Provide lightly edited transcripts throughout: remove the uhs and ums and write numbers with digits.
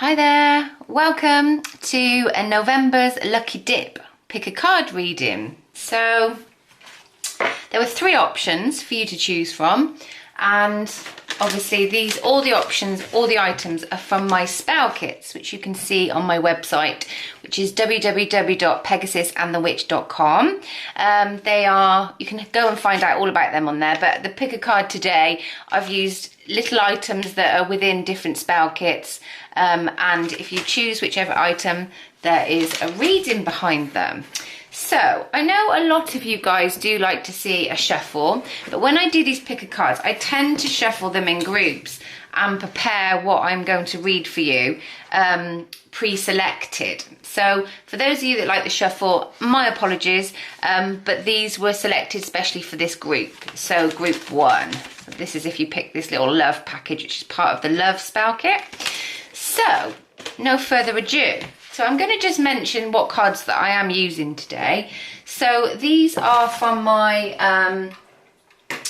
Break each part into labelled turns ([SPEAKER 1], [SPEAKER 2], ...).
[SPEAKER 1] Hi there, welcome to a November's Lucky Dip pick a card reading. So there were three options for you to choose from, and obviously all the items are from my spell kits, which you can see on my website, which is www.pegasusandthewitch.com. You can go and find out all about them on there, but the pick a card today, I've used little items that are within different spell kits, and if you choose whichever item, there is a reading behind them. So I know a lot of you guys do like to see a shuffle, but when I do these pick a cards, I tend to shuffle them in groups and prepare what I'm going to read for you pre-selected. So for those of you that like the shuffle, my apologies, but these were selected specially for this group. So group one, this is if you pick this little love package, which is part of the love spell kit. So no further ado. So I'm going to just mention what cards that I am using today. So these are from my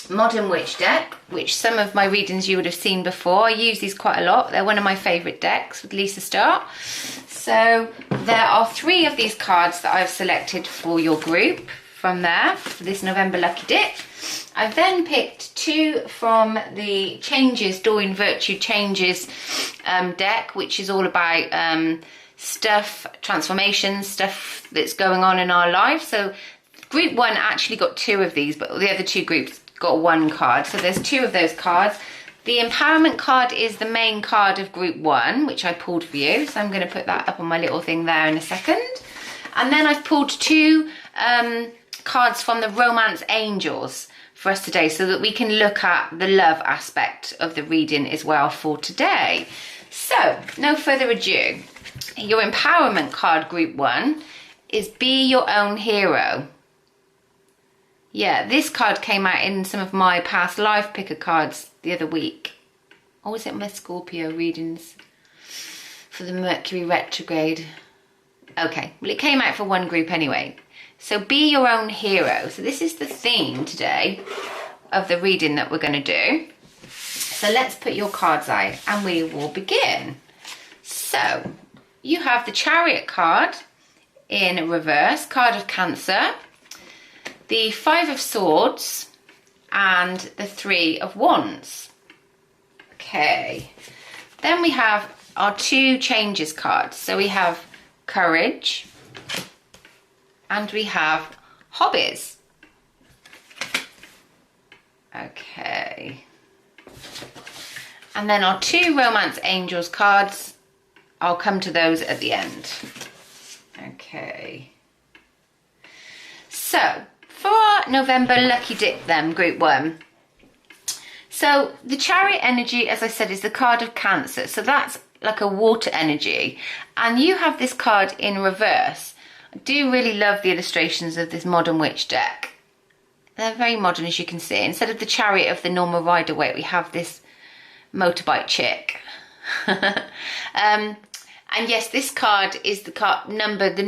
[SPEAKER 1] Modern Witch deck, which some of my readings you would have seen before. I use these quite a lot. They're one of my favourite decks with Lisa Starr. So there are three of these cards that I've selected for your group from there for this November Lucky Dip. I've then picked two from the Doreen Virtue Changes deck, which is all about transformations, stuff that's going on in our life. So group one actually got two of these, but the other two groups got one card. So there's two of those cards. The empowerment card is the main card of group one, which I pulled for you. So I'm going to put that up on my little thing there in a second. And then I've pulled two cards from the Romance Angels for us today, so that we can look at the love aspect of the reading as well for today. So no further ado. Your empowerment card, group one, is Be Your Own Hero. Yeah, this card came out in some of my past live picker cards the other week. Or was it my Scorpio readings for the Mercury retrograde? Okay, well it came out for one group anyway. So Be Your Own Hero. So this is the theme today of the reading that we're going to do. So let's put your cards out and we will begin. So you have the Chariot card in reverse, card of Cancer, the Five of Swords, and the Three of Wands. Okay. Then we have our two Changes cards. So we have Courage and we have Hobbies. Okay. And then our two Romance Angels cards, I'll come to those at the end. Okay. So, for our November Lucky Dip then, group one. So, the Chariot energy, as I said, is the card of Cancer. So that's like a water energy. And you have this card in reverse. I do really love the illustrations of this Modern Witch deck. They're very modern, as you can see. Instead of the Chariot of the normal rider weight, we have this motorbike chick. And yes, this card is the card number, the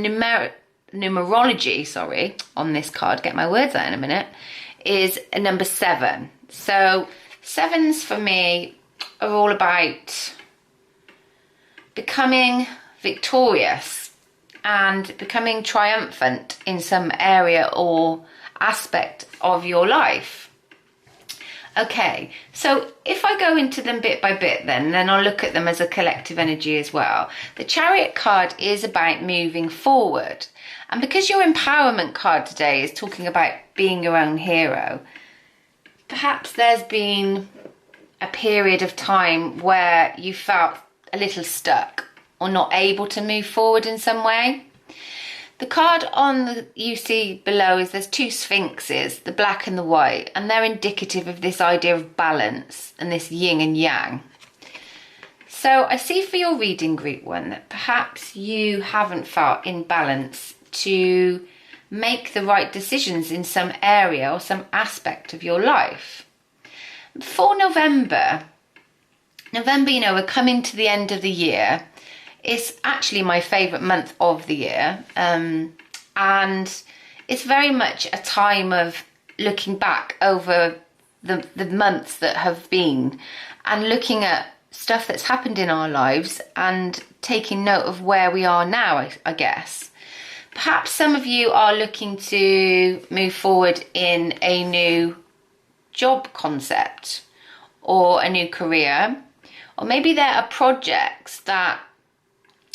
[SPEAKER 1] numerology, sorry, on this card, get my words out in a minute, is a number 7. So sevens for me are all about becoming victorious and becoming triumphant in some area or aspect of your life. Okay, so if I go into them bit by bit then I'll look at them as a collective energy as well. The Chariot card is about moving forward. And because your empowerment card today is talking about being your own hero, perhaps there's been a period of time where you felt a little stuck or not able to move forward in some way. The card you see below is there's two sphinxes, the black and the white, and they're indicative of this idea of balance and this yin and yang. So I see for your reading group one that perhaps you haven't felt in balance to make the right decisions in some area or some aspect of your life. For November, we're coming to the end of the year. It's actually my favourite month of the year, and it's very much a time of looking back over the months that have been and looking at stuff that's happened in our lives and taking note of where we are now, I guess. Perhaps some of you are looking to move forward in a new job concept or a new career, or maybe there are projects that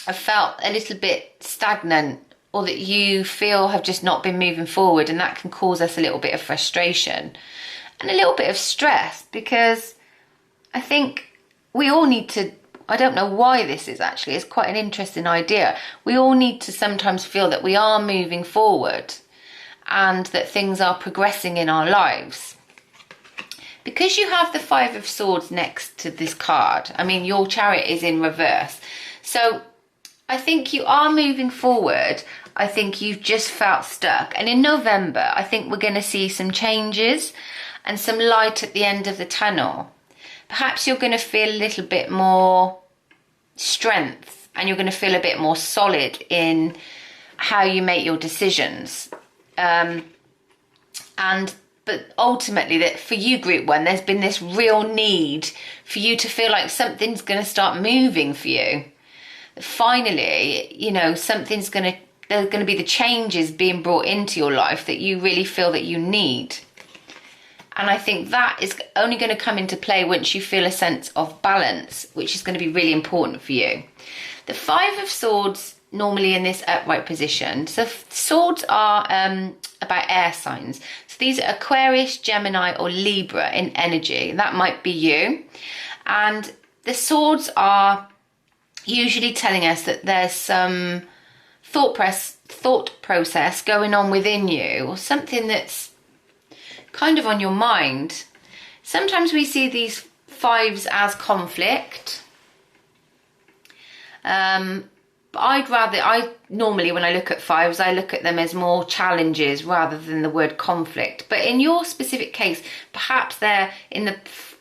[SPEAKER 1] have felt a little bit stagnant or that you feel have just not been moving forward, and that can cause us a little bit of frustration and a little bit of stress, because I think we all need to, I don't know why this is actually, it's quite an interesting idea. We all need to sometimes feel that we are moving forward and that things are progressing in our lives. Because you have the Five of Swords next to this card, I mean, your Chariot is in reverse. So I think you are moving forward. I think you've just felt stuck. And in November, I think we're going to see some changes and some light at the end of the tunnel. Perhaps you're going to feel a little bit more strength, and you're going to feel a bit more solid in how you make your decisions. But ultimately, that for you, Group 1, there's been this real need for you to feel like something's going to start moving for you. Finally, you know, there's going to be the changes being brought into your life that you really feel that you need. And I think that is only going to come into play once you feel a sense of balance, which is going to be really important for you. The Five of Swords, normally in this upright position, so swords are about air signs. So these are Aquarius, Gemini or Libra in energy. That might be you. And the swords are usually telling us that there's some thought process going on within you, or something that's kind of on your mind. Sometimes we see these fives as conflict. But I normally, when I look at fives, I look at them as more challenges rather than the word conflict. But in your specific case, perhaps in the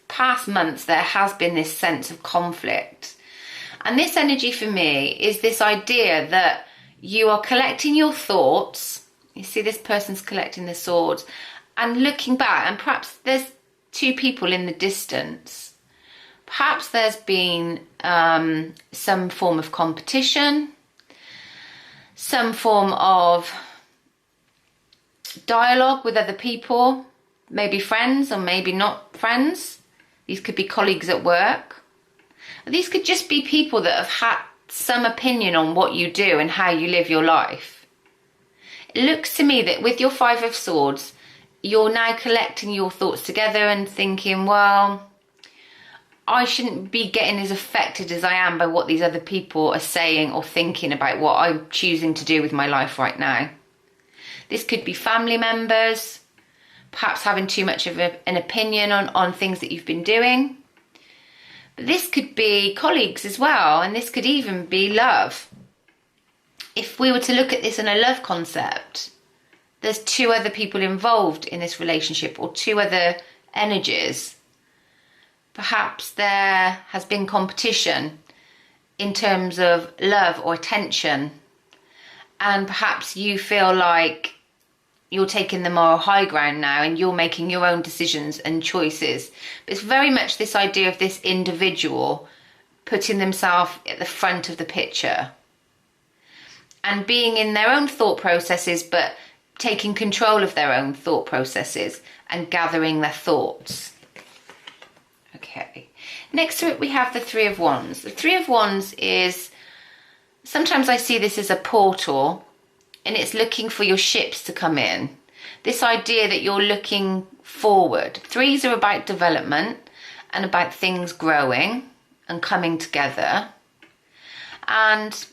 [SPEAKER 1] past months, there has been this sense of conflict. And this energy for me is this idea that you are collecting your thoughts. You see this person's collecting the swords and looking back, and perhaps there's two people in the distance. Perhaps there's been some form of competition, some form of dialogue with other people, maybe friends or maybe not friends. These could be colleagues at work. These could just be people that have had some opinion on what you do and how you live your life. It looks to me that with your Five of Swords, you're now collecting your thoughts together and thinking, well, I shouldn't be getting as affected as I am by what these other people are saying or thinking about what I'm choosing to do with my life right now. This could be family members, perhaps having too much of an opinion on things that you've been doing. But this could be colleagues as well, and this could even be love. If we were to look at this in a love concept, there's two other people involved in this relationship, or two other energies. Perhaps there has been competition in terms of love or attention, and perhaps you feel like you're taking the moral high ground now and you're making your own decisions and choices. But it's very much this idea of this individual putting themselves at the front of the picture and being in their own thought processes, but taking control of their own thought processes and gathering their thoughts. Okay, next to it we have the Three of Wands. The Three of Wands is, sometimes I see this as a portal, and it's looking for your ships to come in. This idea that you're looking forward. Threes are about development and about things growing and coming together. And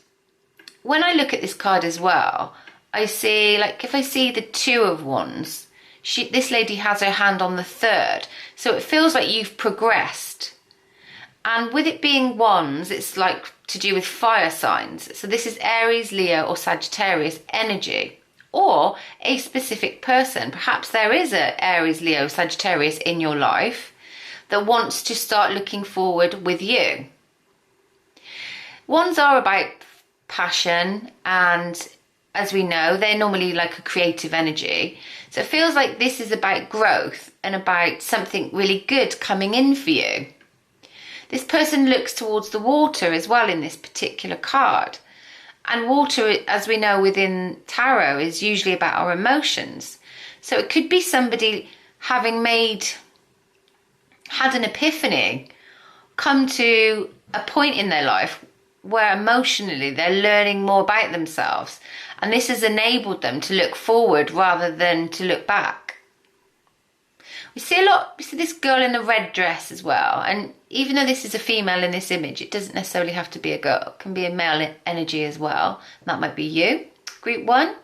[SPEAKER 1] when I look at this card as well, I see, like, if I see the Two of Wands, this lady has her hand on the third. So it feels like you've progressed. And with it being wands, it's like to do with fire signs. So this is Aries, Leo or Sagittarius energy, or a specific person. Perhaps there is a Aries, Leo, Sagittarius in your life that wants to start looking forward with you. Wands are about passion, and as we know, they're normally like a creative energy. So it feels like this is about growth and about something really good coming in for you. This person looks towards the water as well in this particular card. And water, as we know within tarot, is usually about our emotions. So it could be somebody having had an epiphany, come to a point in their life where emotionally they're learning more about themselves. And this has enabled them to look forward rather than to look back. We see this girl in the red dress as well. And even though this is a female in this image, it doesn't necessarily have to be a girl. It can be a male energy as well. That might be you, group 1.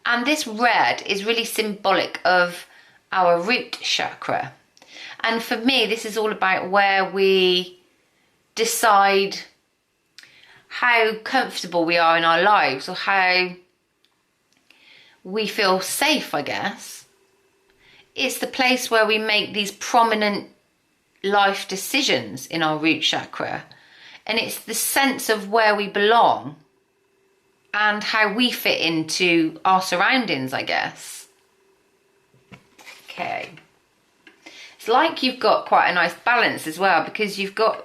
[SPEAKER 1] And this red is really symbolic of our root chakra. And for me, this is all about where we decide how comfortable we are in our lives, or how we feel safe, I guess. It's the place where we make these prominent life decisions in our root chakra. And it's the sense of where we belong and how we fit into our surroundings, I guess. Okay. It's like you've got quite a nice balance as well, because you've got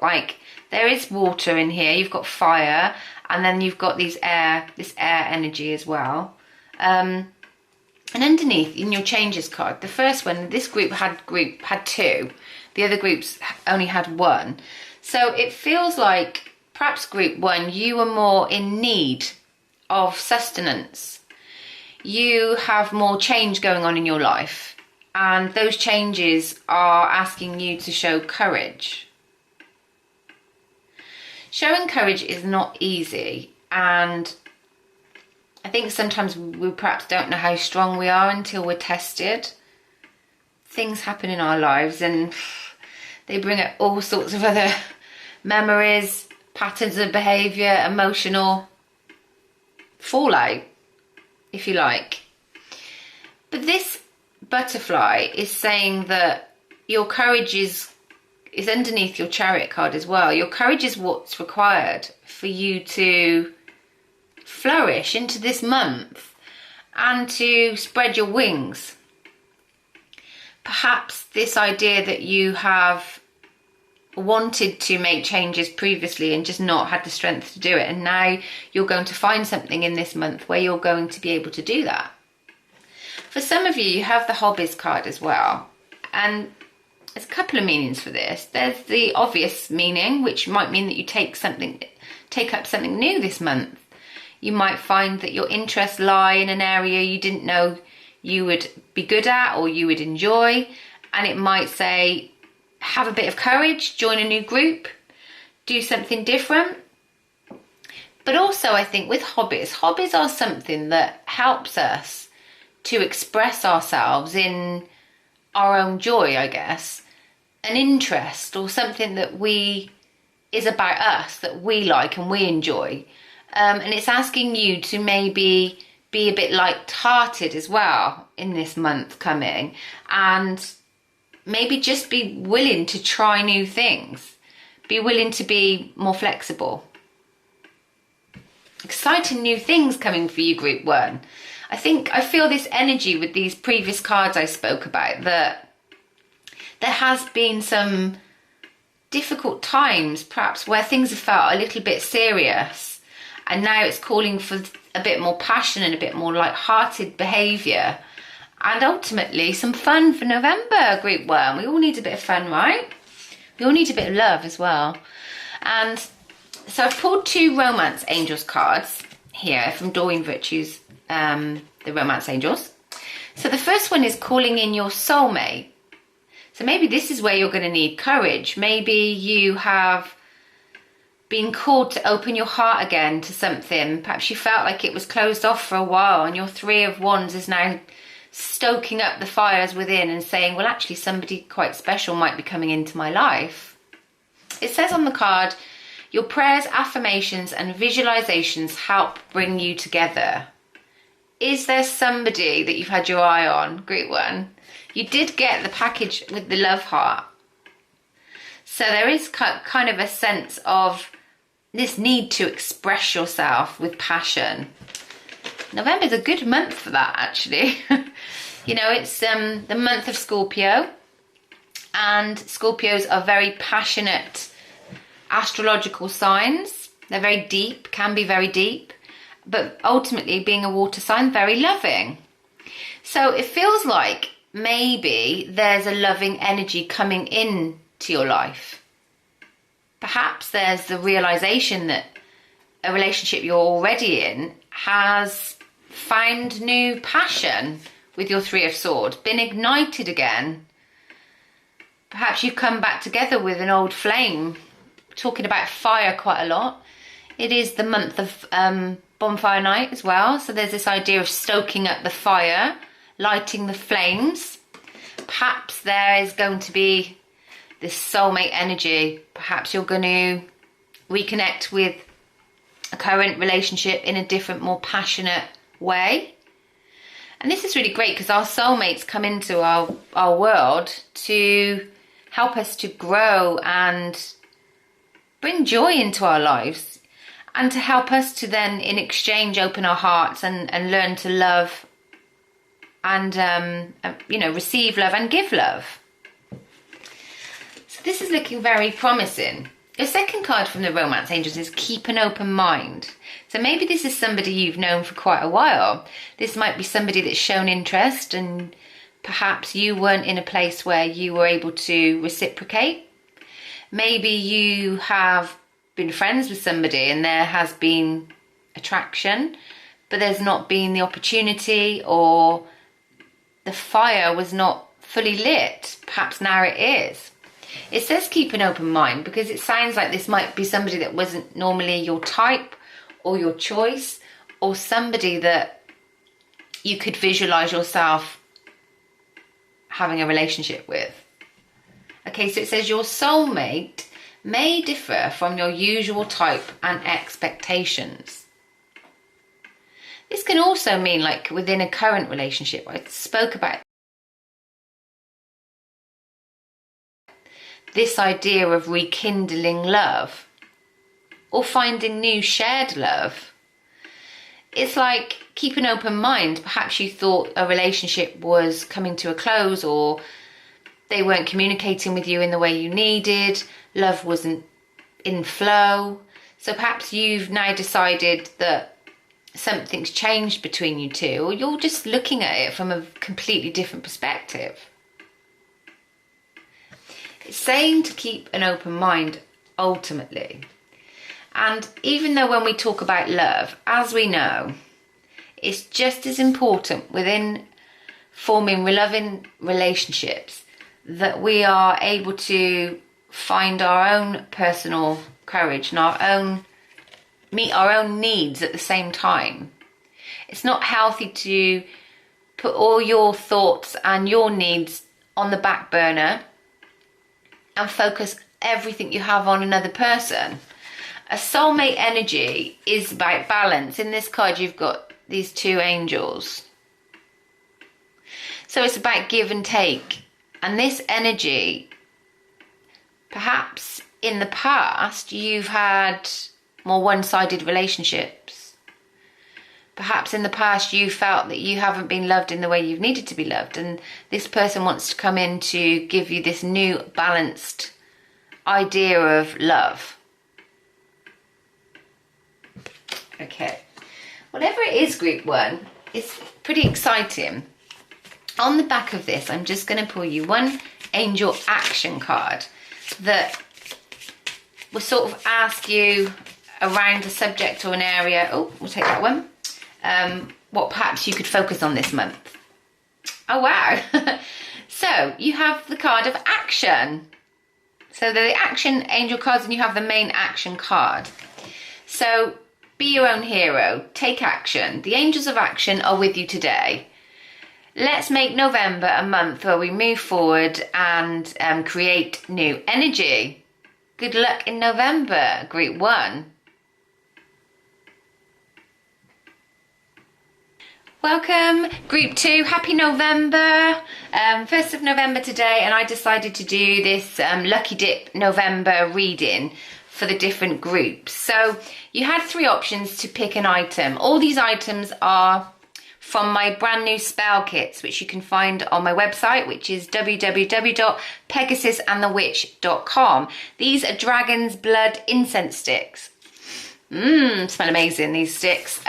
[SPEAKER 1] there is water in here, you've got fire, and then you've got this air energy as well. And underneath in your changes card, the first one, this group had 2. The other groups only had 1. So it feels like perhaps group 1, you were more in need of sustenance. You have more change going on in your life. And those changes are asking you to show courage. Showing courage is not easy. And I think sometimes we perhaps don't know how strong we are until we're tested. Things happen in our lives and they bring up all sorts of other memories, patterns of behaviour, emotional fallout, if you like. But this butterfly is saying that your courage is underneath your Chariot card as well. Your courage is what's required for you to flourish into this month and to spread your wings. Perhaps this idea that you have wanted to make changes previously and just not had the strength to do it, and now you're going to find something in this month where you're going to be able to do that. For some of you, you have the Hobbies card as well, and there's a couple of meanings for this. There's the obvious meaning, which might mean that you take up something new this month. You might find that your interests lie in an area you didn't know you would be good at or you would enjoy. And it might say, have a bit of courage, join a new group, do something different. But also I think with hobbies are something that helps us to express ourselves in our own joy, I guess. An interest or something that is about us, that we like and we enjoy. And it's asking you to maybe be a bit light-hearted as well in this month coming, and maybe just be willing to try new things. Be willing to be more flexible. Exciting new things coming for you, group 1. I feel this energy with these previous cards I spoke about, that there has been some difficult times perhaps where things have felt a little bit serious. And now it's calling for a bit more passion and a bit more light-hearted behaviour. And ultimately, some fun for November, group 1. We all need a bit of fun, right? We all need a bit of love as well. And so I've pulled 2 Romance Angels cards here from Doreen Virtue's The Romance Angels. So the first one is calling in your soulmate. So maybe this is where you're going to need courage. Maybe you have been called to open your heart again to something. Perhaps you felt like it was closed off for a while, and your 3 of Wands is now stoking up the fires within and saying, well, actually somebody quite special might be coming into my life. It says on the card, your prayers, affirmations and visualizations help bring you together. Is there somebody that you've had your eye on, group 1? You did get the package with the love heart. So there is kind of a sense of this need to express yourself with passion. November's a good month for that, actually. You know, it's the month of Scorpio, and Scorpios are very passionate astrological signs. They're very deep, can be very deep, but ultimately being a water sign, very loving. So it feels like maybe there's a loving energy coming in to your life. Perhaps there's the realization that a relationship you're already in has found new passion with your Three of Swords, been ignited again. Perhaps you come back together with an old flame. Talking about fire quite a lot. It is the month of bonfire night as well, so there's this idea of stoking up the fire, lighting the flames. Perhaps there is going to be this soulmate energy. Perhaps you're going to reconnect with a current relationship in a different, more passionate way. And this is really great because our soulmates come into our world to help us to grow and bring joy into our lives, and to help us to then in exchange open our hearts and learn to love and receive love and give love. So this is looking very promising. The second card from the Romance Angels is keep an open mind. So maybe this is somebody you've known for quite a while. This might be somebody that's shown interest and perhaps you weren't in a place where you were able to reciprocate. Maybe you have been friends with somebody and there has been attraction, but there's not been the opportunity, or the fire was not fully lit. Perhaps now it is. It says keep an open mind because it sounds like this might be somebody that wasn't normally your type or your choice, or somebody that you could visualize yourself having a relationship with. Okay, so it says your soulmate may differ from your usual type and expectations. This can also mean like within a current relationship. I spoke about this idea of rekindling love or finding new shared love. It's like keep an open mind. Perhaps you thought a relationship was coming to a close, or they weren't communicating with you in the way you needed. Love wasn't in flow. So perhaps you've now decided that something's changed between you two, or you're just looking at it from a completely different perspective. It's saying to keep an open mind ultimately. And even though when we talk about love, as we know, it's just as important within forming loving relationships that we are able to find our own personal courage and meet our own needs at the same time. It's not healthy to put all your thoughts and your needs on the back burner and focus everything you have on another person. A soulmate energy is about balance. In this card you've got these two angels. So it's about give and take. And this energy, perhaps in the past you've had more one-sided relationships. Perhaps in the past you felt that you haven't been loved in the way you've needed to be loved, and this person wants to come in to give you this new balanced idea of love. Okay, whatever it is, group one, it's pretty exciting. On the back of this, I'm just going to pull you one angel action card that will sort of ask you around a subject or an area. Oh, we'll take that one. What perhaps you could focus on this month. Oh, wow. So you have the card of action. So they're the action angel cards and you have the main action card. So be your own hero, take action. The angels of action are with you today. Let's make November a month where we move forward and create new energy. Good luck in November, group one. Welcome, group two, happy November. 1st of November today, and I decided to do this Lucky Dip November reading for the different groups. So you had 3 options to pick an item. All these items are from my brand new spell kits, which you can find on my website, which is www.pegasusandthewitch.com. These are dragon's blood incense sticks. Smell amazing, these sticks.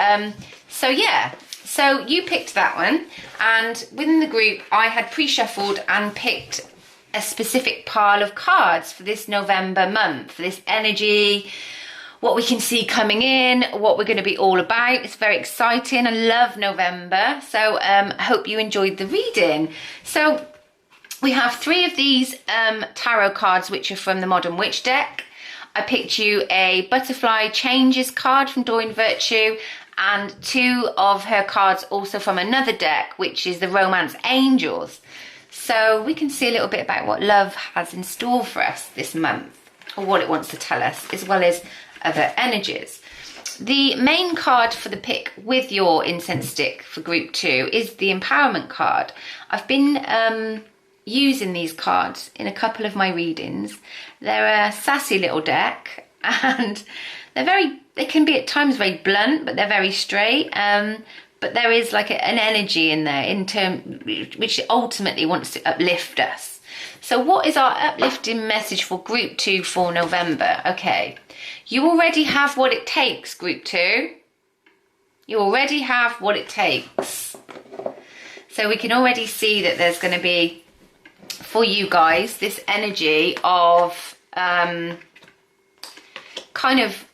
[SPEAKER 1] So yeah, so you picked that one, and within the group I had pre-shuffled and picked a specific pile of cards for this November month, for this energy, what we can see coming in, what we're going to be all about. It's very exciting. I love November, so I hope you enjoyed the reading. So we have 3 of these tarot cards, which are from the Modern Witch deck. I picked you a Butterfly Changes card from Doreen Virtue, and 2 of her cards also from another deck, which is the Romance Angels. So we can see a little bit about what love has in store for us this month, or what it wants to tell us, as well as other energies. The main card for the pick with your incense stick for group 2 is the Empowerment card. I've been using these cards in a couple of my readings. They're a sassy little deck, and they can be at times very blunt, but they're very straight. But there is like an energy in there which ultimately wants to uplift us. So what is our uplifting message for group 2 for November? Okay, you already have what it takes, group 2. You already have what it takes. So we can already see that there's going to be, for you guys, this energy of kind of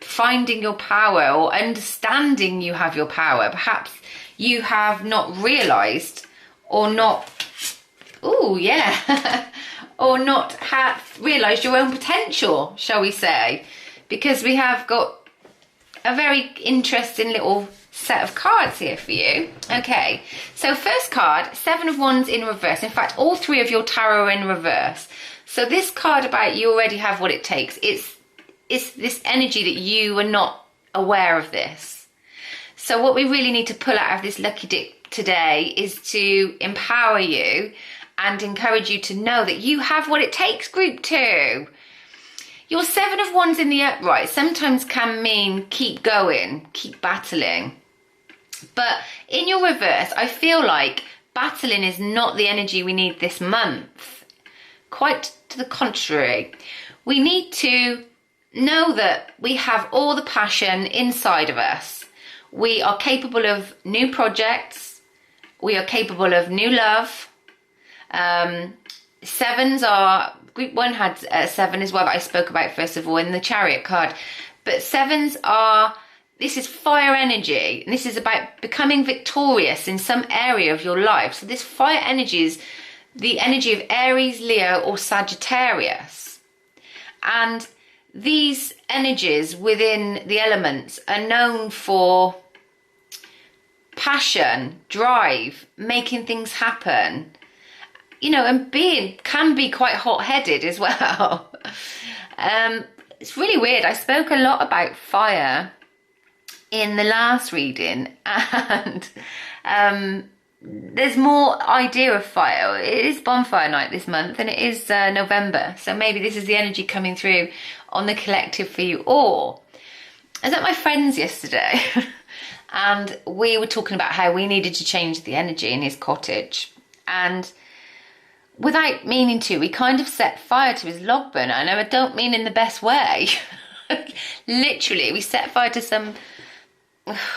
[SPEAKER 1] finding your power, or understanding you have your power. Perhaps you have not realised, or not, or not have realised your own potential, shall we say, because we have got a very interesting little set of cards here for you. Okay, so first card, 7 of Wands in reverse. In fact, all 3 of your tarot are in reverse. So this card about you already have what it takes, it's this energy that you are not aware of this. So what we really need to pull out of this lucky dip today is to empower you and encourage you to know that you have what it takes, group 2. Your 7 of Wands in the upright sometimes can mean keep going, keep battling. But in your reverse, I feel like battling is not the energy we need this month. Quite to the contrary. We need to know that we have all the passion inside of us. We are capable of new projects. We are capable of new love. 7s are, group 1 had 7 as well that I spoke about first of all in the Chariot card. But 7s are, this is fire energy, and this is about becoming victorious in some area of your life. So this fire energy is the energy of Aries, Leo, or Sagittarius. And these energies within the elements are known for passion, drive, making things happen, you know, and can be quite hot-headed as well. It's really weird. I spoke a lot about fire in the last reading, and there's more idea of fire. It is bonfire night this month, and it is November, so maybe this is the energy coming through on the collective for you all. I was at my friend's yesterday and we were talking about how we needed to change the energy in his cottage, and without meaning to, we kind of set fire to his log burner. I know I don't mean in the best way. Literally, we set fire to some,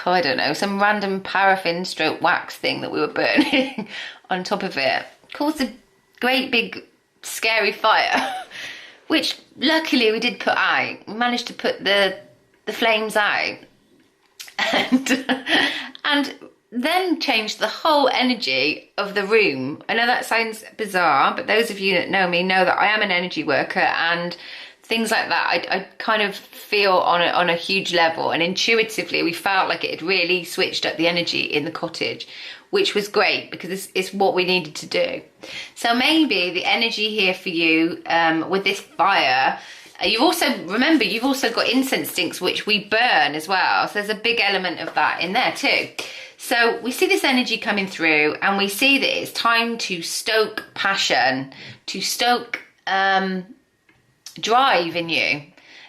[SPEAKER 1] I don't know, some random paraffin stroke wax thing that we were burning on top of it. Caused a great big scary fire, which luckily we did put out. We managed to put the flames out, and then changed the whole energy of the room. I know that sounds bizarre, but those of you that know me know that I am an energy worker, and things like that I kind of feel on a huge level, and intuitively we felt like it had really switched up the energy in the cottage, which was great because it's what we needed to do. So maybe the energy here for you with this fire, you've also got incense sticks which we burn as well, so there's a big element of that in there too. So we see this energy coming through, and we see that it's time to stoke passion, to stoke drive in you.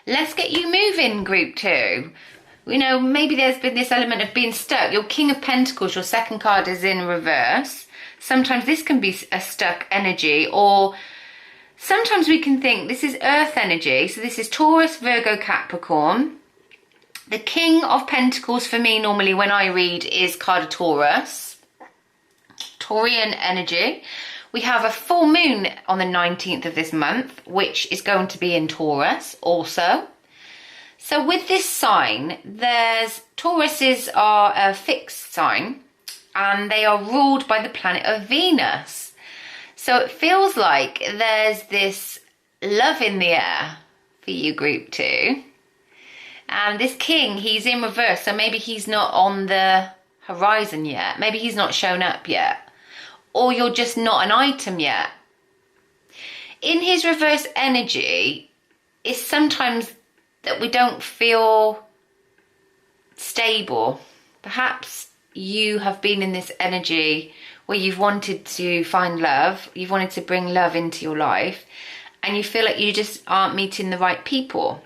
[SPEAKER 1] Let's get you moving, group 2. You know, maybe there's been this element of being stuck. Your King of Pentacles, your second card, is in reverse. Sometimes this can be a stuck energy, or sometimes we can think this is earth energy. So this is Taurus, Virgo, Capricorn. The King of Pentacles for me normally when I read is card of Taurus. Taurian energy. We have a full moon on the 19th of this month, which is going to be in Taurus also. So with this sign, Tauruses are a fixed sign and they are ruled by the planet of Venus. So it feels like there's this love in the air for you, group 2. And this king, he's in reverse, so maybe he's not on the horizon yet. Maybe he's not shown up yet. Or you're just not an item yet. In his reverse energy, it's sometimes that we don't feel stable. Perhaps you have been in this energy where you've wanted to find love, you've wanted to bring love into your life, and you feel like you just aren't meeting the right people.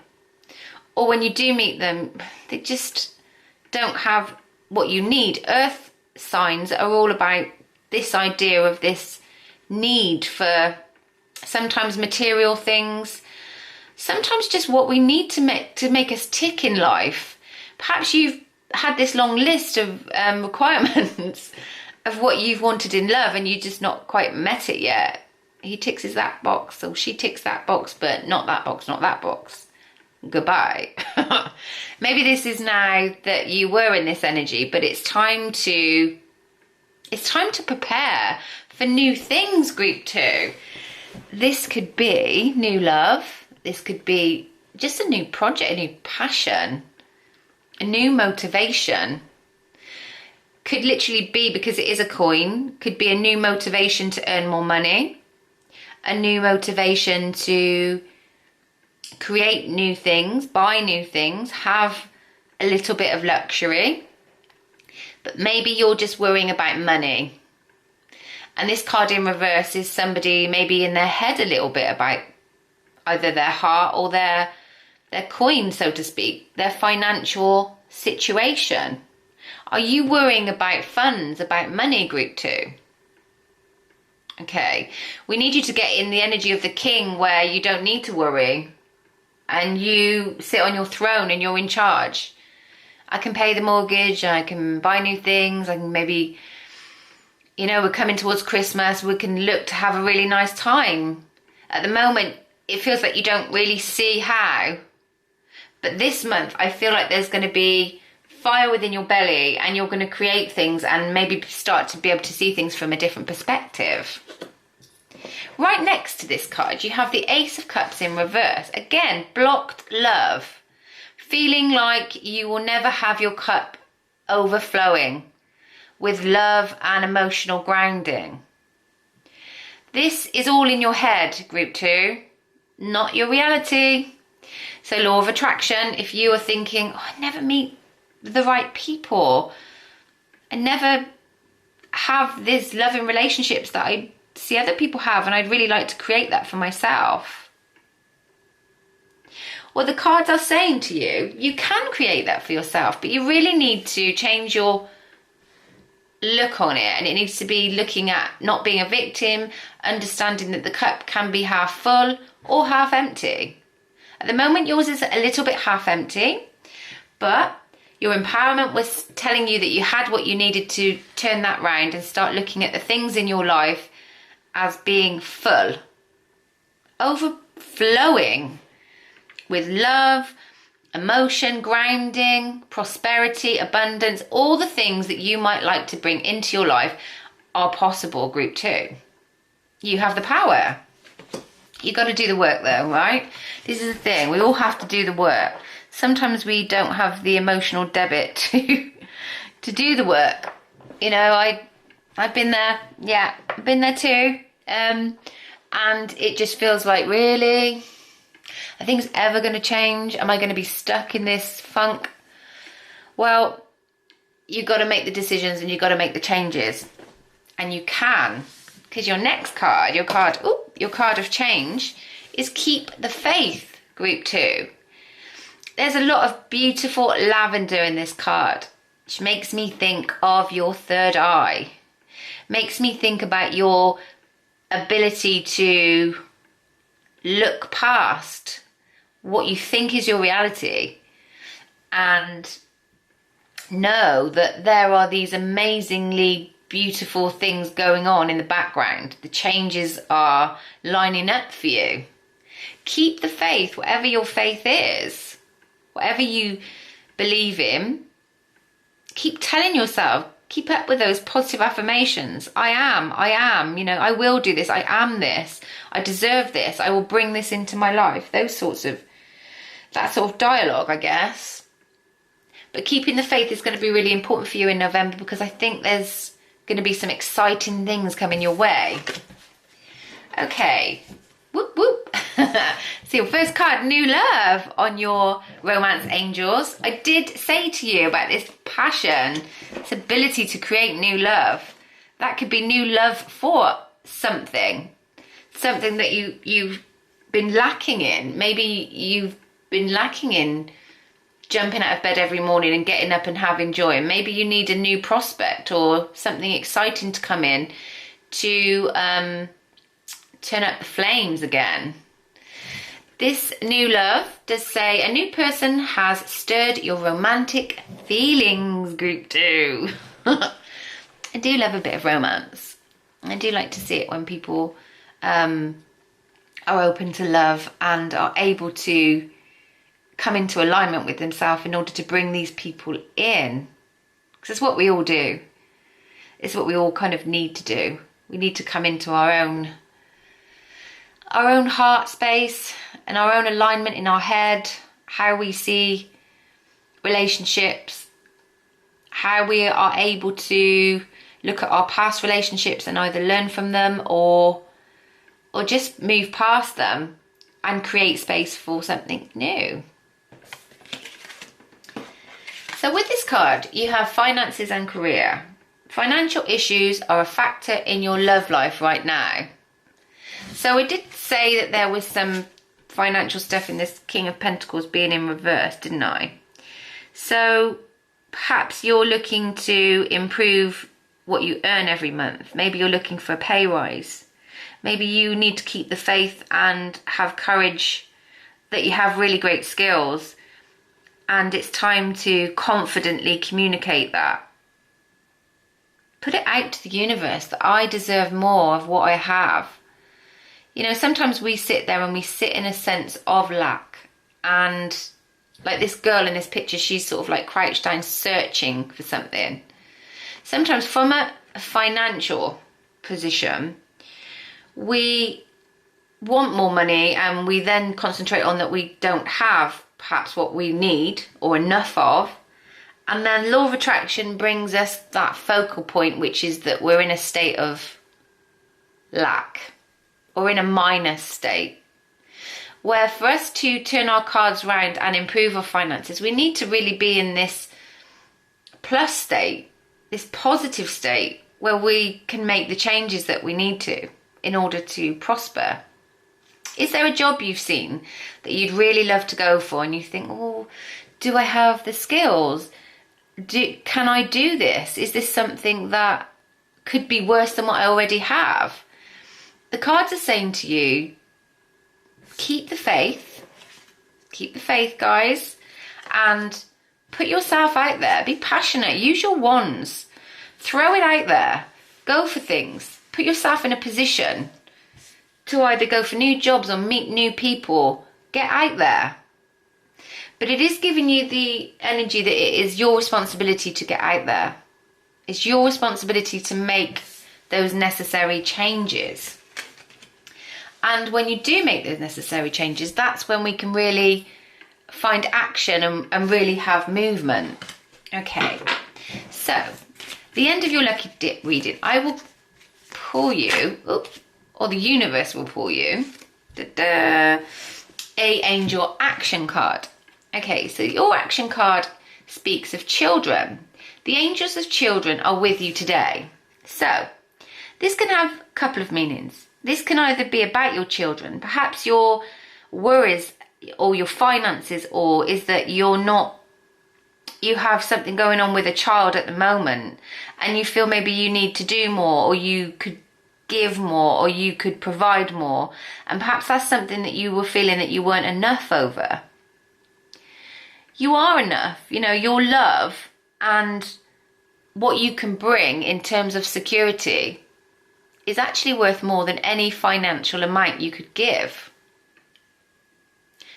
[SPEAKER 1] Or when you do meet them, they just don't have what you need. Earth signs are all about this idea of this need for sometimes material things, sometimes just what we need to make us tick in life. Perhaps you've had this long list of requirements of what you've wanted in love and you just not quite met it yet. He ticks that box, or she ticks that box, but not that box, not that box. Goodbye. Maybe this is now that you were in this energy, but it's time to prepare for new things, group 2. This could be new love. This could be just a new project, a new passion, a new motivation. Could literally be, because it is a coin, could be a new motivation to earn more money, a new motivation to create new things, buy new things, have a little bit of luxury. But maybe you're just worrying about money. And this card in reverse is somebody maybe in their head a little bit about either their heart or their coin, so to speak, their financial situation. Are you worrying about funds, about money, group 2? Okay, we need you to get in the energy of the king where you don't need to worry and you sit on your throne and you're in charge. I can pay the mortgage, I can buy new things, I can maybe, you know, we're coming towards Christmas, we can look to have a really nice time. At the moment, it feels like you don't really see how. But this month, I feel like there's going to be fire within your belly and you're going to create things and maybe start to be able to see things from a different perspective. Right next to this card, you have the Ace of Cups in reverse. Again, blocked love. Feeling like you will never have your cup overflowing with love and emotional grounding. This is all in your head, group 2, not your reality. So law of attraction, if you are thinking, oh, I never meet the right people, I never have these loving relationships that I see other people have, and I'd really like to create that for myself. Well, the cards are saying to you, you can create that for yourself, but you really need to change your look on it, and it needs to be looking at not being a victim, understanding that the cup can be half full or half empty. At the moment, yours is a little bit half empty, but your empowerment was telling you that you had what you needed to turn that round and start looking at the things in your life as being full, overflowing with love, emotion, grounding, prosperity, abundance. All the things that you might like to bring into your life are possible, group 2. You have the power. You got to do the work though, right? This is the thing, we all have to do the work. Sometimes we don't have the emotional debit to do the work. You know, I've been there. Yeah, I've been there too. And it just feels like, really? Are things ever going to change? Am I going to be stuck in this funk? Well, you've got to make the decisions and you've got to make the changes. And you can, because your next card, your card of change, is keep the faith, group 2. There's a lot of beautiful lavender in this card, which makes me think of your third eye. Makes me think about your ability to look past what you think is your reality and know that there are these amazingly beautiful things going on in the background. The changes are lining up for you. Keep the faith, whatever your faith is, whatever you believe in. Keep telling yourself, keep up with those positive affirmations. I am, you know, I will do this. I am this. I deserve this. I will bring this into my life. That sort of dialogue, I guess. But keeping the faith is going to be really important for you in November, because I think there's going to be some exciting things coming your way. Okay. Whoop, whoop. So your first card, new love on your romance angels. I did say to you about this passion, this ability to create new love. That could be new love for something that you've been lacking in. Maybe you've been lacking in jumping out of bed every morning and getting up and having joy. And maybe you need a new prospect or something exciting to come in to turn up the flames again. This new love does say a new person has stirred your romantic feelings, group 2. I do love a bit of romance. I do like to see it when people are open to love and are able to come into alignment with themselves in order to bring these people in. Because it's what we all do. It's what we all kind of need to do. We need to come into our own heart space and our own alignment in our head, how we see relationships, how we are able to look at our past relationships and either learn from them or just move past them and create space for something new. So with this card, you have finances and career. Financial issues are a factor in your love life right now. So I did say that there was some financial stuff in this King of Pentacles being in reverse, didn't I? So perhaps you're looking to improve what you earn every month. Maybe you're looking for a pay rise. Maybe you need to keep the faith and have courage that you have really great skills, and it's time to confidently communicate that. Put it out to the universe that I deserve more of what I have. You know, sometimes we sit there and we sit in a sense of lack. And like this girl in this picture, she's sort of like crouched down searching for something. Sometimes from a financial position, we want more money and we then concentrate on that we don't have perhaps what we need or enough of. And then law of attraction brings us that focal point, which is that we're in a state of lack or in a minus state. Where for us to turn our cards around and improve our finances, we need to really be in this plus state, this positive state, where we can make the changes that we need to in order to prosper. Is there a job you've seen that you'd really love to go for and you think, oh, do I have the skills? Can I do this? Is this something that could be worse than what I already have? The cards are saying to you, keep the faith, guys, and put yourself out there. Be passionate, use your wands, throw it out there, go for things, put yourself in a position to either go for new jobs or meet new people. Get out there. But it is giving you the energy that it is your responsibility to get out there. It's your responsibility to make those necessary changes. And when you do make those necessary changes, that's when we can really find action and really have movement. Okay, so the end of your lucky dip reading, I will pull you, or the universe will pull you, a angel action card. Okay, so your action card speaks of children. The angels of children are with you today. So this can have a couple of meanings. This can either be about your children. Perhaps your worries, or your finances, or is that you have something going on with a child at the moment and you feel maybe you need to do more, or you could give more, or you could provide more, and perhaps that's something that you were feeling that you weren't enough over. You are enough. You know, your love and what you can bring in terms of security is actually worth more than any financial amount you could give.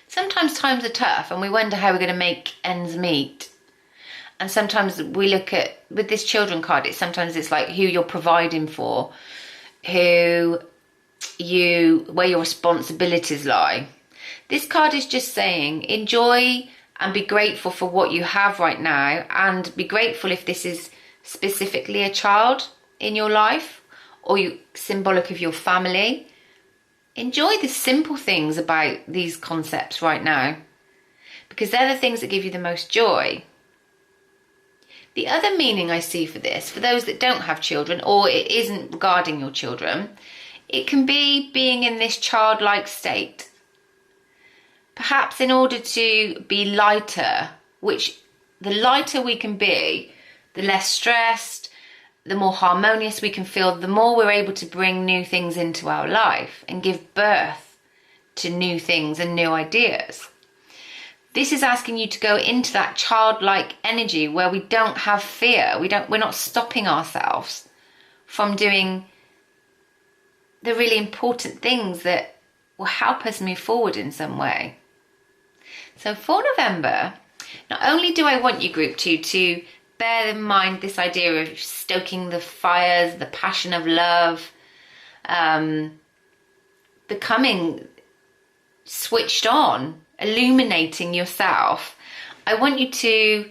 [SPEAKER 1] Sometimes times are tough and we wonder how we're going to make ends meet. And sometimes we look at, with this children card, it's like who you're providing for, where your responsibilities lie. This card is just saying enjoy and be grateful for what you have right now, and be grateful if this is specifically a child in your life or symbolic of your family. Enjoy the simple things about these concepts right now, because they're the things that give you the most joy. The other meaning I see for this, for those that don't have children, or it isn't regarding your children, it can be being in this childlike state. Perhaps in order to be lighter, which the lighter we can be, the less stressed, the more harmonious we can feel, the more we're able to bring new things into our life and give birth to new things and new ideas. This is asking you to go into that childlike energy where we don't have fear. We're not stopping ourselves from doing the really important things that will help us move forward in some way. So for November, not only do I want you, Group 2, to bear in mind this idea of stoking the fires, the passion of love, becoming switched on, illuminating yourself. I want you to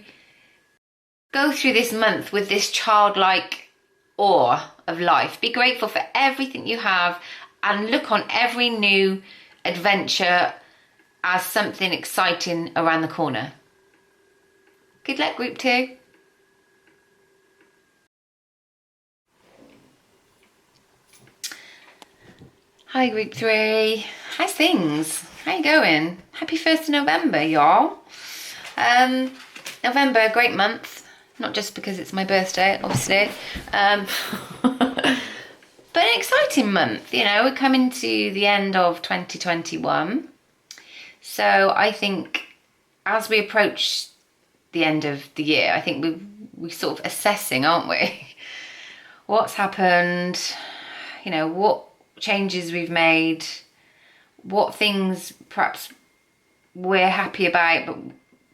[SPEAKER 1] go through this month with this childlike awe of life. Be grateful for everything you have and look on every new adventure as something exciting around the corner. Good luck, Group 2. Hi, Group 3. How's things? How you going? Happy 1st of November, y'all. November, a great month. Not just because it's my birthday, obviously. But an exciting month. You know, we're coming to the end of 2021. So I think as we approach the end of the year, I think we're sort of assessing, aren't we? What's happened, you know, what changes we've made, what things perhaps we're happy about, but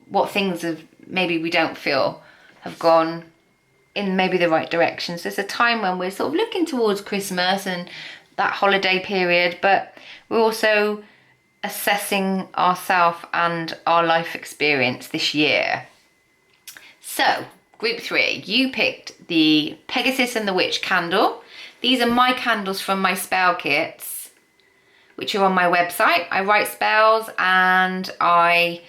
[SPEAKER 1] what things have maybe we don't feel have gone in maybe the right direction. So it's a time when we're sort of looking towards Christmas and that holiday period, but we're also assessing ourselves and our life experience this year. So, Group 3, you picked the Pegasus and the Witch candle. These are my candles from my spell kits, which are on my website. I write spells and I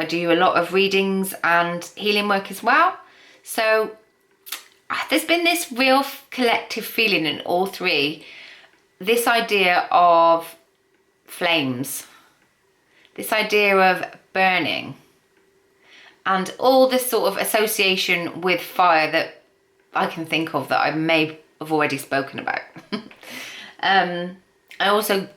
[SPEAKER 1] do a lot of readings and healing work as well. So there's been this real collective feeling in all three, this idea of flames, this idea of burning, and all this sort of association with fire that I can think of that I may have already spoken about. I also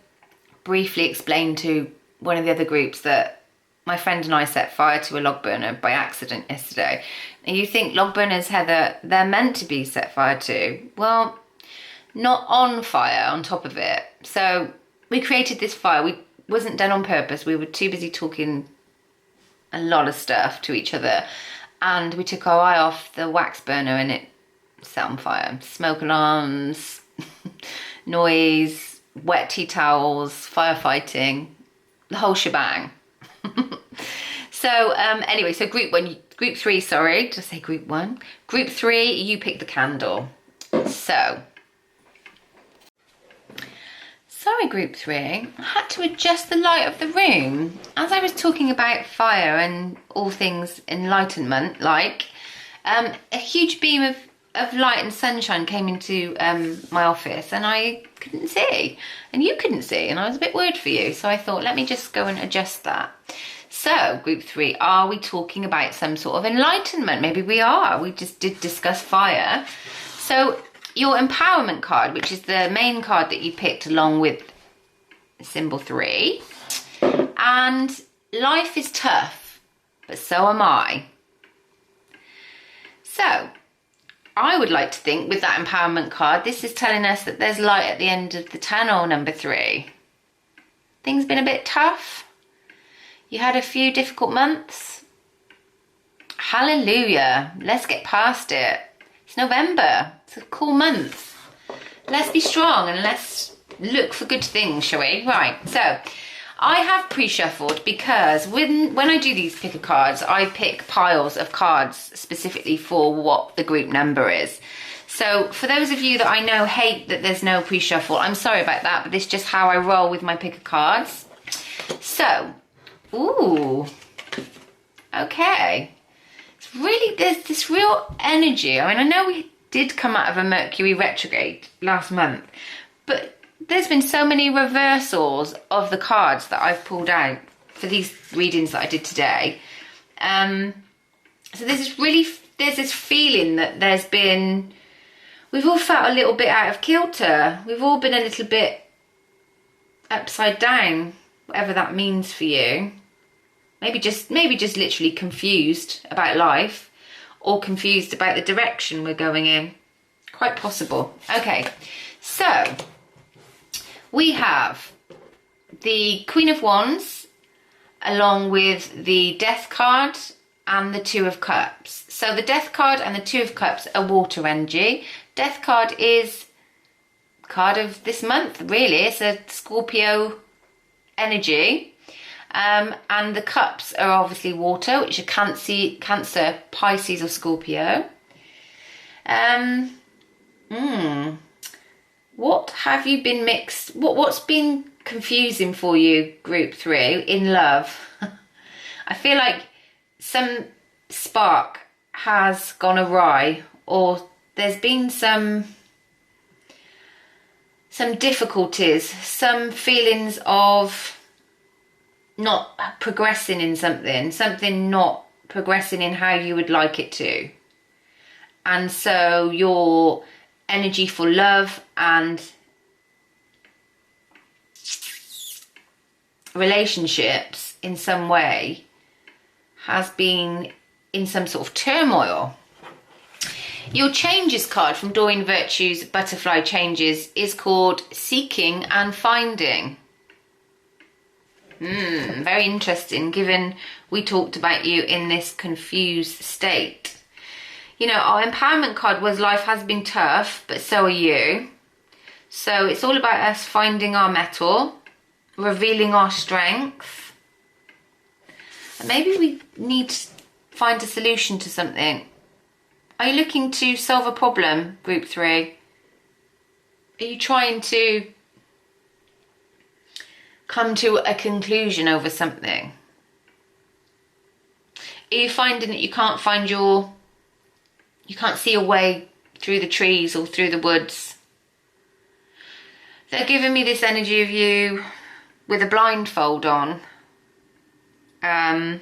[SPEAKER 1] briefly explained to one of the other groups that my friend and I set fire to a log burner by accident yesterday. And you think log burners, Heather, they're meant to be set fire to. Well, not on fire, on top of it. So we created this fire. It wasn't done on purpose. We were too busy talking a lot of stuff to each other. And we took our eye off the wax burner and it set on fire. Smoke alarms, noise, wet tea towels, firefighting, the whole shebang. So anyway, so Group 3, sorry, did I say Group 1? Group 3, you picked the candle. So, sorry Group 3, I had to adjust the light of the room. As I was talking about fire and all things enlightenment, like, a huge beam of of light and sunshine came into my office and I couldn't see, and you couldn't see, and I was a bit worried for you. So I thought, let me just go and adjust that. So group 3, are we talking about some sort of enlightenment? Maybe we are. We just did discuss fire. So your empowerment card, which is the main card that you picked along with symbol 3, and life is tough, but so am I. So I would like to think with that empowerment card, this is telling us that there's light at the end of the tunnel, number 3. Things been a bit tough. You had a few difficult months. Hallelujah. Let's get past it. It's November. It's a cool month. Let's be strong and let's look for good things, shall we? Right, so I have pre-shuffled because when I do these picker cards, I pick piles of cards specifically for what the group number is. So for those of you that I know hate that there's no pre-shuffle, I'm sorry about that, but this is just how I roll with my picker cards. So, ooh, okay. It's really, there's this real energy. I mean, I know we did come out of a Mercury retrograde last month, but there's been so many reversals of the cards that I've pulled out for these readings that I did today. So there's this feeling that we've all felt a little bit out of kilter. We've all been a little bit upside down, whatever that means for you. Maybe just literally confused about life, or confused about the direction we're going in. Quite possible. Okay, so we have the Queen of Wands along with the Death card and the Two of Cups. So the Death card and the Two of Cups are water energy. Death card is card of this month, really. It's a Scorpio energy. And the cups are obviously water, which are Cancer, Pisces or Scorpio. What have you been mixed? What's been confusing for you, group 3, in love? I feel like some spark has gone awry, or there's been some difficulties, some feelings of not progressing in something not progressing in how you would like it to. And so your energy for love and relationships in some way has been in some sort of turmoil. Your changes card from Doreen Virtue's Butterfly Changes is called Seeking and Finding. Very interesting, given we talked about you in this confused state. You know, our empowerment card was life has been tough, but so are you. So it's all about us finding our mettle, revealing our strength. And maybe we need to find a solution to something. Are you looking to solve a problem, group 3? Are you trying to come to a conclusion over something? Are you finding that you can't see a way through the trees or through the woods? They're giving me this energy of you with a blindfold on. And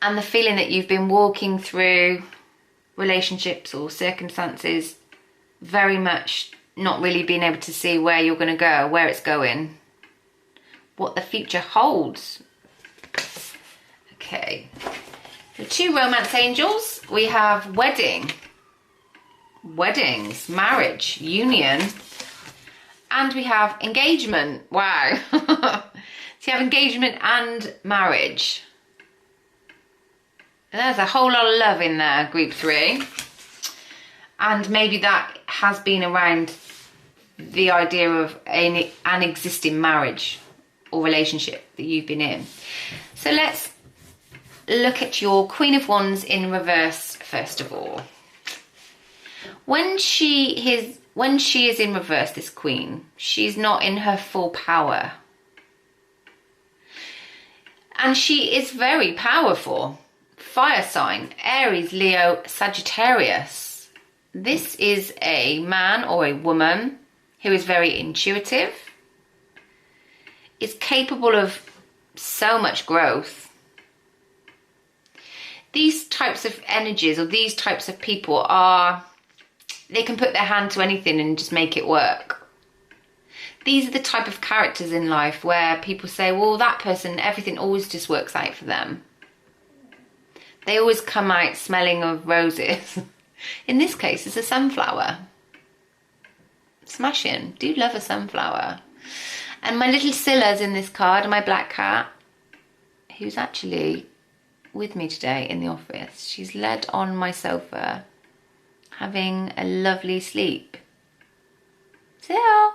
[SPEAKER 1] the feeling that you've been walking through relationships or circumstances very much not really being able to see where you're going to go, where it's going, what the future holds. Okay. The 2 romance angels, we have wedding, weddings, marriage, union, and we have engagement. Wow. So you have engagement and marriage. And there's a whole lot of love in there, group 3. And maybe that has been around the idea of an existing marriage or relationship that you've been in. So let's look at your Queen of Wands in reverse first of all. When she is in reverse, this Queen, she's not in her full power. And she is very powerful. Fire sign, Aries, Leo, Sagittarius. This is a man or a woman who is very intuitive, is capable of so much growth. These types of energies or these types of people they can put their hand to anything and just make it work. These are the type of characters in life where people say, well, that person, everything always just works out for them. They always come out smelling of roses. In this case, it's a sunflower. Smashing. Do love a sunflower. And my little Scylla's in this card, my black cat, who's actually with me today in the office. She's led on my sofa, having a lovely sleep. Scylla.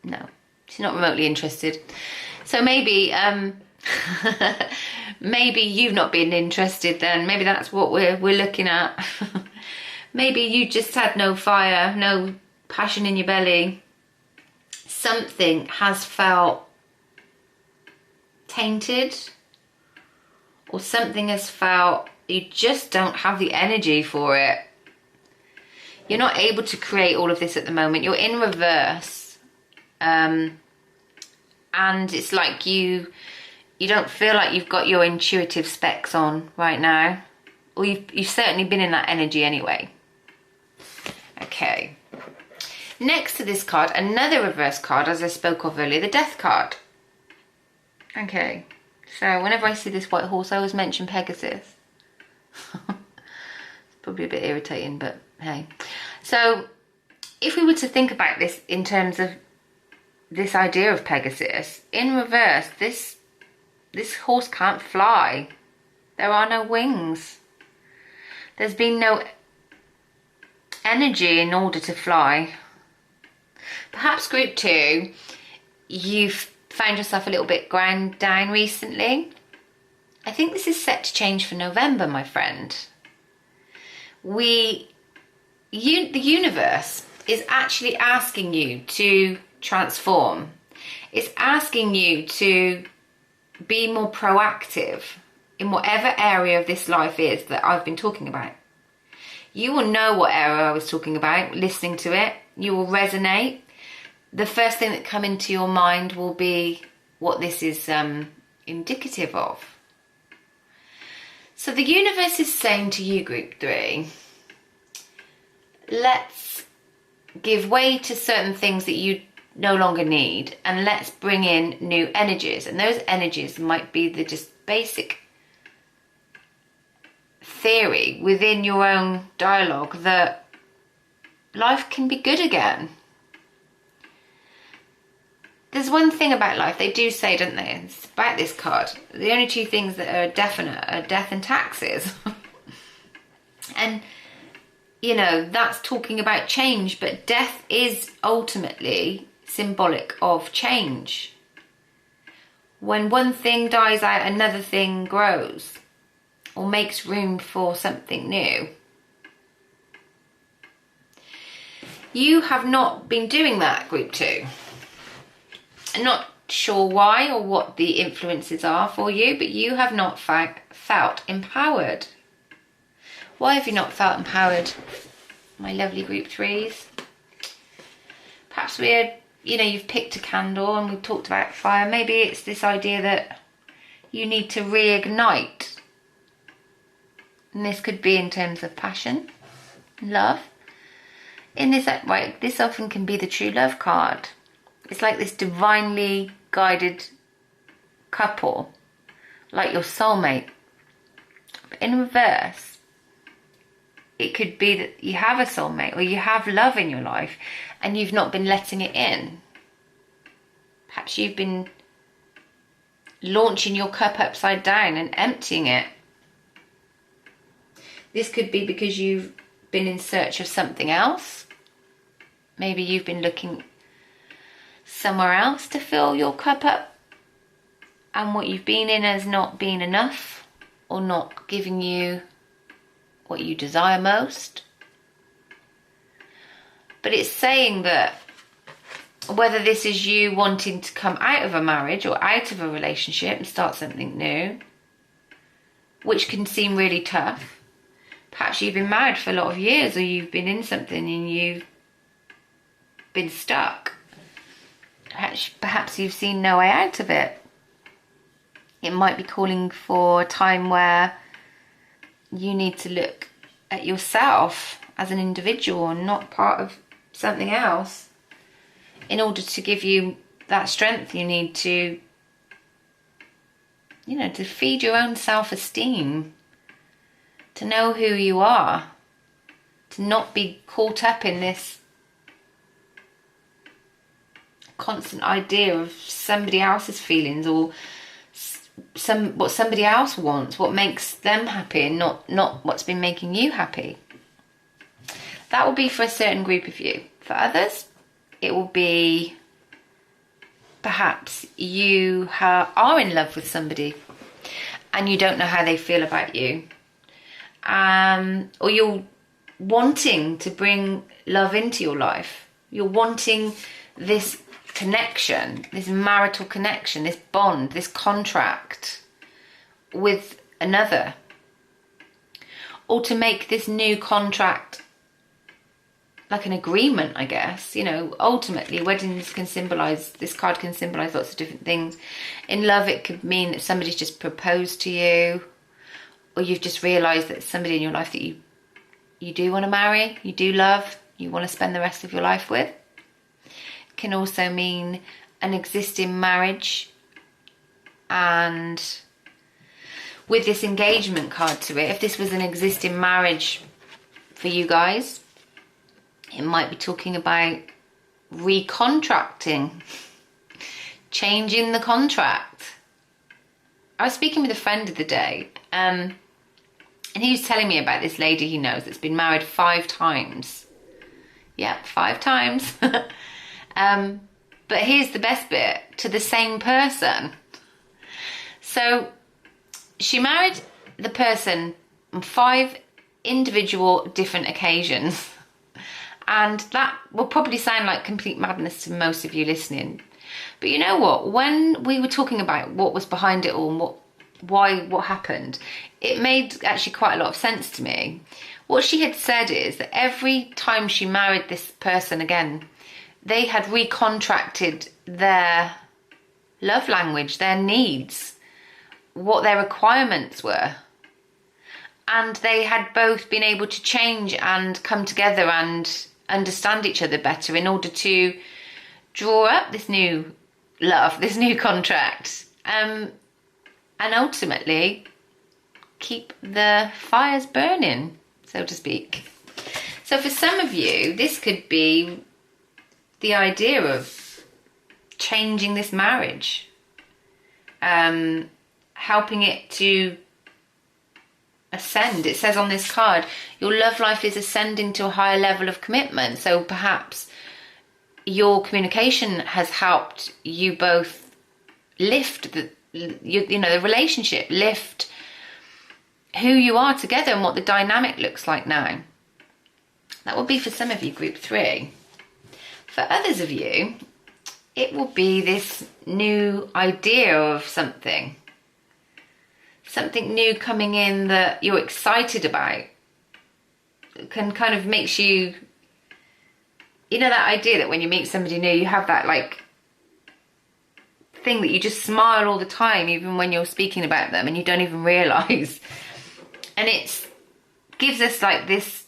[SPEAKER 1] No, she's not remotely interested. So maybe, maybe you've not been interested then. Maybe that's what we're looking at. Maybe you just had no fire, no passion in your belly. Something has felt tainted, or something has felt you just don't have the energy for it. You're not able to create all of this at the moment. You're in reverse. And it's like you don't feel like you've got your intuitive specs on right now. Or you've certainly been in that energy anyway. Okay. Next to this card, another reverse card, as I spoke of earlier, the Death card. Okay. So whenever I see this white horse, I always mention Pegasus. It's probably a bit irritating, but hey. So if we were to think about this in terms of this idea of Pegasus, in reverse, this horse can't fly. There are no wings. There's been no energy in order to fly. Perhaps group 2, you've found yourself a little bit ground down recently. I think this is set to change for November, my friend. The universe is actually asking you to transform. It's asking you to be more proactive in whatever area of this life is that I've been talking about. You will know what area I was talking about, listening to it. You will resonate. The first thing that come into your mind will be what this is indicative of. So the universe is saying to you, group 3, let's give way to certain things that you no longer need, and let's bring in new energies. And those energies might be the just basic theory within your own dialogue that life can be good again. There's one thing about life, they do say, don't they? It's about this card. The only two things that are definite are death and taxes. And, you know, that's talking about change, but death is ultimately symbolic of change. When one thing dies out, another thing grows or makes room for something new. You have not been doing that, group 2. I'm not sure why or what the influences are for you, but you have not felt empowered. Why have you not felt empowered, my lovely group 3s? Perhaps you've picked a candle and we've talked about fire. Maybe it's this idea that you need to reignite. And this could be in terms of passion, love. This often can be the true love card. It's like this divinely guided couple, like your soulmate. But in reverse, it could be that you have a soulmate or you have love in your life and you've not been letting it in. Perhaps you've been launching your cup upside down and emptying it. This could be because you've been in search of something else. Maybe you've been looking somewhere else to fill your cup up, and what you've been in has not been enough or not giving you what you desire most. But it's saying that whether this is you wanting to come out of a marriage or out of a relationship and start something new, which can seem really tough, Perhaps you've been married for a lot of years, or you've been in something and you've been stuck. Perhaps you've seen no way out of it. It might be calling for a time where you need to look at yourself as an individual and not part of something else, in order to give you that strength you need to, to feed your own self-esteem, to know who you are, to not be caught up in this constant idea of somebody else's feelings, or what somebody else wants, what makes them happy, and not what's been making you happy. That will be for a certain group of you. For others, it will be perhaps you are in love with somebody and you don't know how they feel about you, or you're wanting to bring love into your life. You're wanting this connection, this marital connection, this bond, this contract with another, or to make this new contract like an agreement, I guess. Ultimately weddings can symbolize, this card can symbolize lots of different things. In love, it could mean that somebody's just proposed to you, or you've just realized that somebody in your life that you do want to marry, you do love, you want to spend the rest of your life with. It can also mean an existing marriage, and with this engagement card to it, if this was an existing marriage for you guys, it might be talking about recontracting, changing the contract. I was speaking with a friend of the day, and he was telling me about this lady he knows that's been married 5 times. Yep, 5 times. But here's the best bit, to the same person. So she married the person on 5 individual different occasions. And that will probably sound like complete madness to most of you listening. But you know what? When we were talking about what was behind it all and what happened, it made actually quite a lot of sense to me. What she had said is that every time she married this person again, they had recontracted their love language, their needs, what their requirements were. And they had both been able to change and come together and understand each other better in order to draw up this new love, this new contract, and ultimately keep the fires burning, so to speak. So for some of you, this could be the idea of changing this marriage, helping it to ascend. It says on this card, your love life is ascending to a higher level of commitment. So perhaps your communication has helped you both lift the relationship, lift who you are together and what the dynamic looks like now. That will be for some of you, group 3. For others of you, it will be this new idea of something new coming in that you're excited about. It can kind of makes you, that idea that when you meet somebody new, you have that like thing that you just smile all the time, even when you're speaking about them, and you don't even realise. And it gives us like this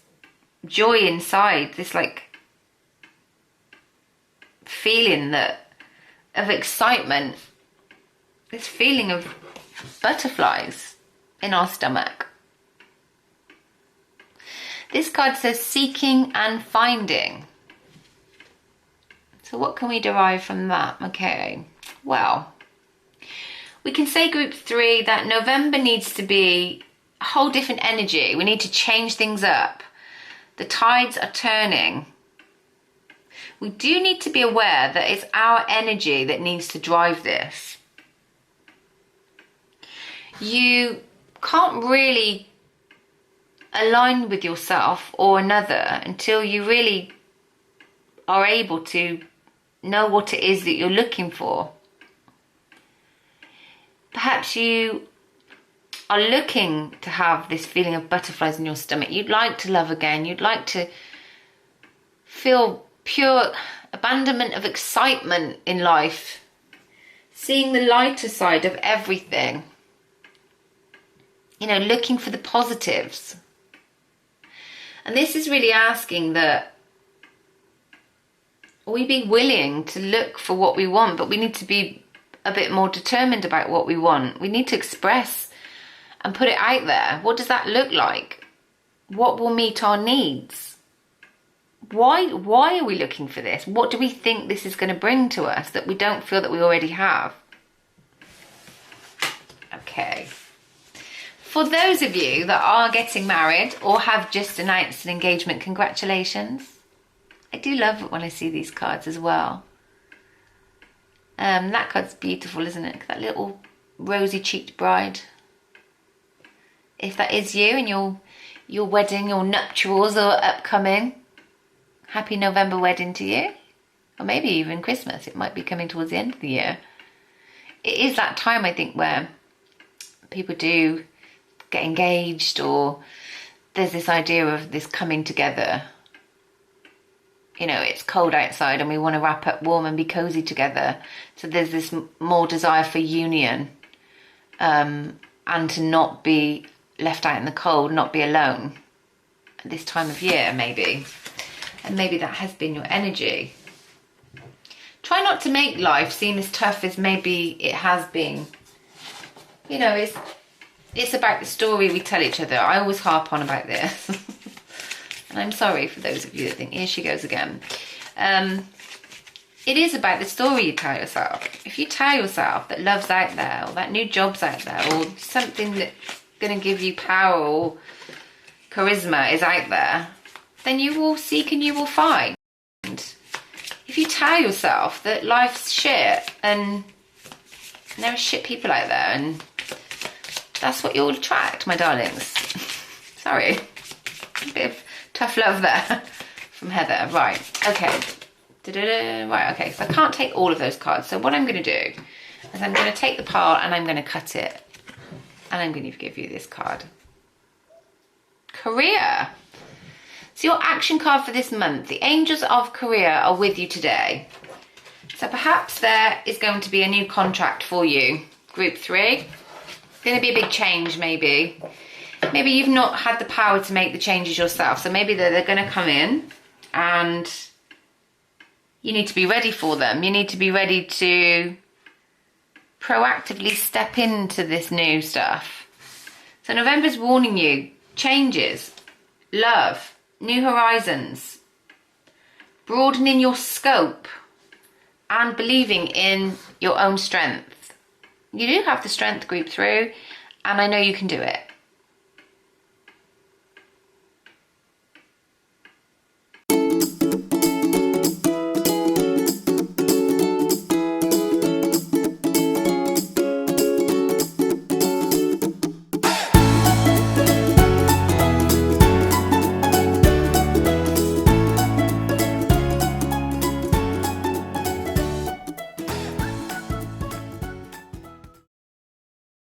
[SPEAKER 1] joy inside, this like feeling of excitement, this feeling of butterflies in our stomach. This card says seeking and finding. So what can we derive from that? Okay, well, we can say, group 3, that November needs to be a whole different energy. We need to change things up. The tides are turning. We do need to be aware that it's our energy that needs to drive this. You can't really align with yourself or another until you really are able to know what it is that you're looking for. Perhaps you are looking to have this feeling of butterflies in your stomach. You'd like to love again. You'd like to feel pure abandonment of excitement in life. Seeing the lighter side of everything. You know, looking for the positives. And this is really asking that we be willing to look for what we want, but we need to be a bit more determined about what we want. We need to express and put it out there. What does that look like? What will meet our needs? Why are we looking for this? What do we think this is going to bring to us that we don't feel that we already have? Okay. For those of you that are getting married or have just announced an engagement, congratulations. I do love it when I see these cards as well. That card's beautiful, isn't it? That little rosy-cheeked bride. If that is you and your wedding, your nuptials are upcoming, happy November wedding to you. Or maybe even Christmas. It might be coming towards the end of the year. It is that time, I think, where people do get engaged, or there's this idea of this coming together. You know, it's cold outside and we want to wrap up warm and be cozy together. So there's this more desire for union, and to not be left out in the cold, not be alone at this time of year, maybe. And maybe that has been your energy. Try not to make life seem as tough as maybe it has been. You know, it's about the story we tell each other. I always harp on about this. And I'm sorry for those of you that think, here she goes again. It is about the story you tell yourself. If you tell yourself that love's out there, or that new job's out there, or something that's going to give you power or charisma is out there, then you will seek and you will find. If you tell yourself that life's shit and there are shit people out there, and that's what you'll attract, my darlings. Sorry. A bit of tough love there from Heather. Right, okay. Right, okay, so I can't take all of those cards. So what I'm going to do is I'm going to take the pile and I'm going to cut it. And I'm going to give you this card. Career. So your action card for this month. The angels of career are with you today. So perhaps there is going to be a new contract for you. Group 3. Going to be a big change, maybe. Maybe you've not had the power to make the changes yourself. So maybe they're going to come in and you need to be ready for them. You need to be ready to proactively step into this new stuff. So November's warning you. Changes. Love. New horizons. Broadening your scope. And believing in your own strength. You do have the strength, group 3, and I know you can do it.